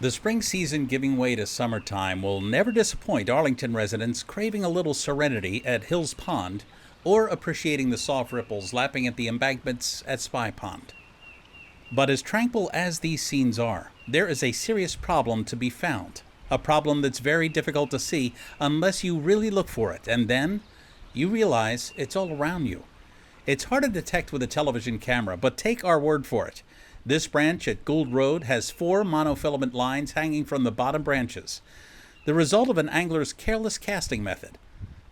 The spring season giving way to summertime will never disappoint Arlington residents craving a little serenity at Hills Pond or appreciating the soft ripples lapping at the embankments at Spy Pond. But as tranquil as these scenes are, there is a serious problem to be found. A problem that's very difficult to see unless you really look for it, and then you realize it's all around you. It's hard to detect with a television camera, but take our word for it. This branch at Gould Road has 4 monofilament lines hanging from the bottom branches, the result of an angler's careless casting method.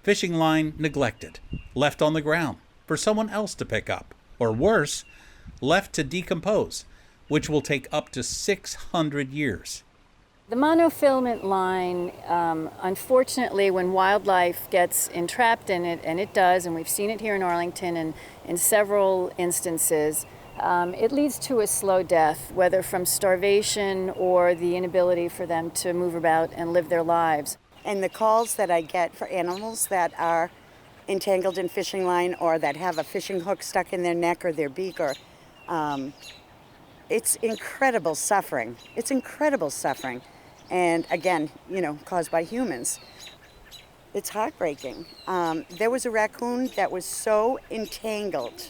Fishing line neglected, left on the ground for someone else to pick up, or worse, left to decompose, which will take up to 600 years. The monofilament line, unfortunately, when wildlife gets entrapped in it, and it does, and we've seen it here in Arlington and in several instances, it leads to a slow death, whether from starvation or the inability for them to move about and live their lives. And the calls that I get for animals that are entangled in fishing line or that have a fishing hook stuck in their neck or their beak, or it's incredible suffering. It's incredible suffering. And again, caused by humans. It's heartbreaking. There was a raccoon that was so entangled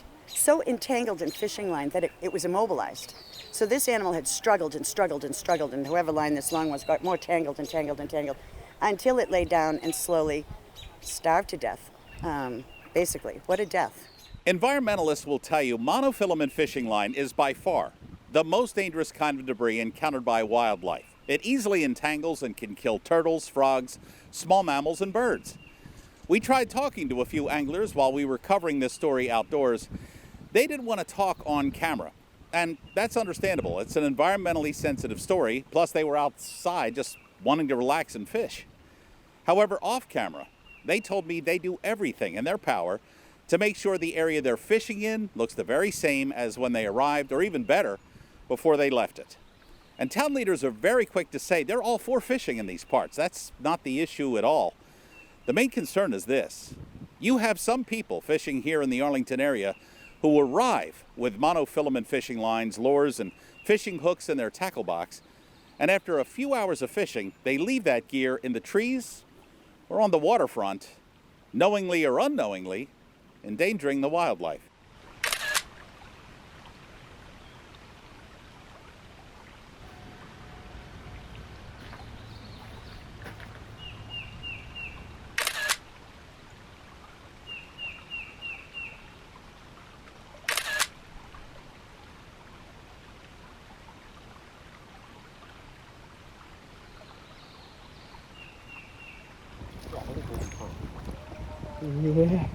in fishing line that it was immobilized. So this animal had struggled and struggled and struggled, and whoever line this long was got more tangled and tangled and tangled until it lay down and slowly starved to death. Basically, what a death. Environmentalists will tell you monofilament fishing line is by far the most dangerous kind of debris encountered by wildlife. It easily entangles and can kill turtles, frogs, small mammals, and birds. We tried talking to a few anglers while we were covering this story outdoors. They didn't want to talk on camera, and that's understandable. It's an environmentally sensitive story, plus they were outside just wanting to relax and fish. However, off camera, they told me they do everything in their power to make sure the area they're fishing in looks the very same as when they arrived, or even better, before they left it. And town leaders are very quick to say they're all for fishing in these parts. That's not the issue at all. The main concern is this. You have some people fishing here in the Arlington area who arrive with monofilament fishing lines, lures, and fishing hooks in their tackle box, and after a few hours of fishing, they leave that gear in the trees or on the waterfront, knowingly or unknowingly, endangering the wildlife.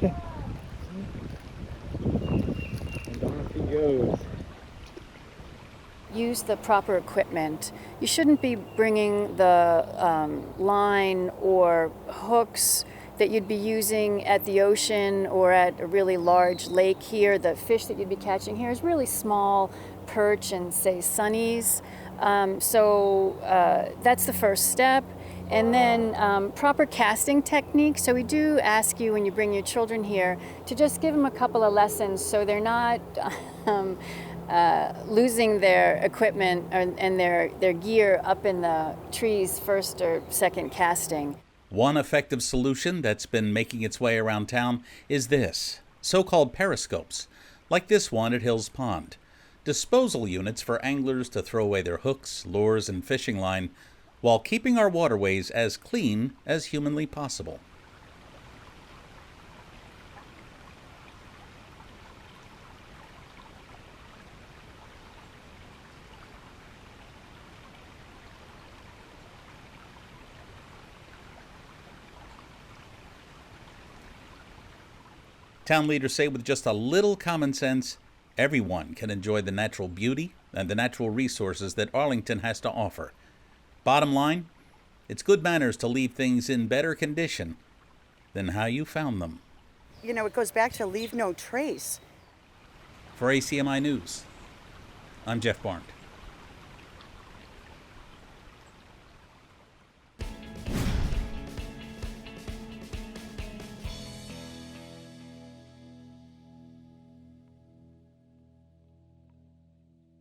Yeah. And off he goes. Use the proper equipment. You shouldn't be bringing the line or hooks that you'd be using at the ocean or at a really large lake here. The fish that you'd be catching here is really small perch and, say, sunnies. So that's the first step. And then proper casting technique. So we do ask you when you bring your children here to just give them a couple of lessons so they're not losing their equipment and their gear up in the trees first or second casting. One effective solution that's been making its way around town is this, so-called periscopes, like this one at Hills Pond. Disposal units for anglers to throw away their hooks, lures, and fishing line while keeping our waterways as clean as humanly possible. Town leaders say with just a little common sense, everyone can enjoy the natural beauty and the natural resources that Arlington has to offer. Bottom line, it's good manners to leave things in better condition than how you found them. It goes back to leave no trace. For ACMi News, I'm Jeff Barnes.